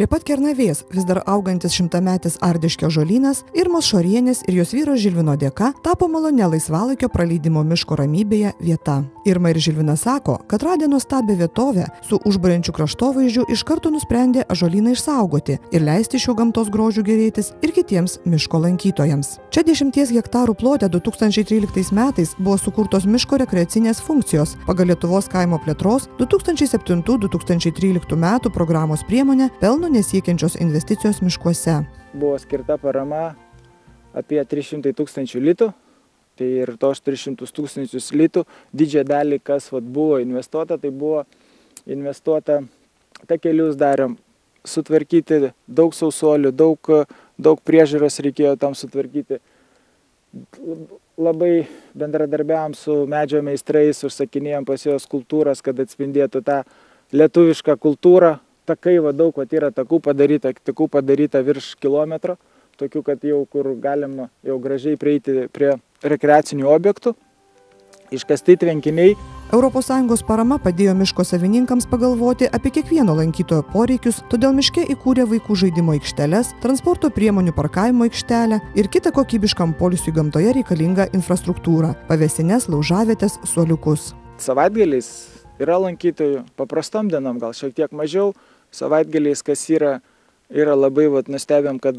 Prie pat Kernavės vis dar augantis šimtametis Ardiškio žolynas Irmos Šorienės ir jos vyro Žilvino dėka tapo malonia laisvalaikio praleidimo miško ramybėje vieta. Irma ir Žilvinas sako, kad radę nuostabią vietovę su užburiančiu kraštovaizdžiu iš karto nusprendė ąžuolyną išsaugoti ir leisti šiuo gamtos grožiu gėrėtis ir kitiems miško lankytojams. Čia 10 hektarų plote 2013 metais buvo sukurtos miško rekreacinės funkcijos pagal Lietuvos kaimo plėtros 2007-2013 metų programos priemonę pelno nesiekiančios investicijos miškuose. Buvo skirta parama apie 300 000 litų, tai ir tos 300 000 litų didžiąją dalį, kas buvo investuota, tai buvo investuota, takelius darėm, sutvarkyti daug sausuolių, daug priežiūros reikėjo tam sutvarkyti. Labai bendradarbiavom su medžio meistrais, užsakinėjom pas juos kultūras, kad atspindėtų tą lietuvišką kultūrą. Takai daug yra takų padaryta virš kilometro, tokių, kad jau kur galima jau gražiai prieiti prie rekreacinių objektų, iškasti tvenkiniai. ES parama padėjo miško savininkams pagalvoti apie kiekvieno lankytojo poreikius, todėl miške įkūrė vaikų žaidimo aikšteles, transporto priemonių parkavimo aikštelę ir kitą kokybiškam poilsiui gamtoje reikalingą infrastruktūrą – pavėsines, laužavietės, suoliukus. Savaitgaliais yra lankytojų, paprastom dienom gal šiek tiek mažiau, savaitgaliais, kas yra labai nustebėm, kad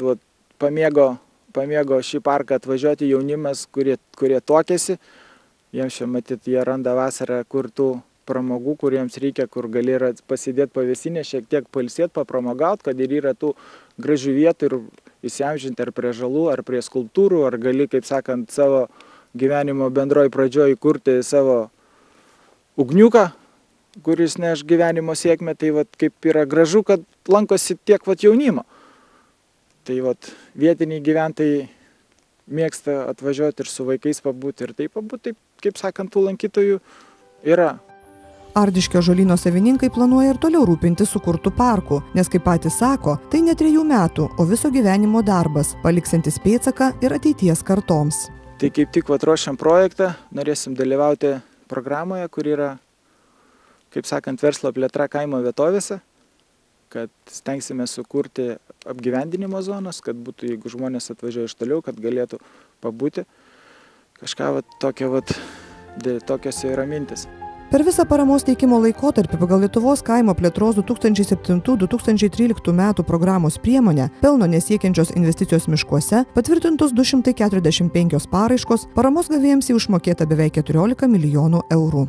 pamėgo šį parką atvažiuoti jaunimas, kurie tuokėsi. Jiems čia matyt, jie randa vasarą kur tų pramogų, kuriems reikia, kur gali pasidėti pavėsinę, šiek tiek pailsėti, papramogauti, kad ir yra tų gražių vietų ir įsiamžinti ar prie žalų, ar prie skulptūrų, ar gali, kaip sakant, savo gyvenimo bendroj pradžioj įkurti savo ugniuką, kuris neš gyvenimo sėkmę, tai kaip yra gražu, kad lankosi tiek jaunimo. Tai vietiniai gyventojai mėgsta atvažiuoti ir su vaikais pabūti ir taip pabūti, kaip sakant, tų lankytojų yra. Ardiškio žolyno savininkai planuoja ir toliau rūpinti sukurtų parkų, nes, kaip patys sako, tai ne 3 metų, o viso gyvenimo darbas, paliksantis pėdsaką ir ateities kartoms. Tai kaip tik ruošiam projektą, norėsim dalyvauti programoje, kur yra, kaip sakant, verslo plėtra kaimo vietovėse, kad stengsime sukurti apgyvendinimo zonas, kad būtų, jeigu žmonės atvažiuoja iš toliau, kad galėtų pabūti. Kažką tokios yra mintis. Per visą paramos teikimo laikotarpį pagal Lietuvos kaimo plėtros 2007-2013 metų programos priemonę pelno nesiekiančios investicijos miškuose patvirtintos 245 paraiškos, paramos gavėjams jau išmokėta beveik 14 milijonų eurų.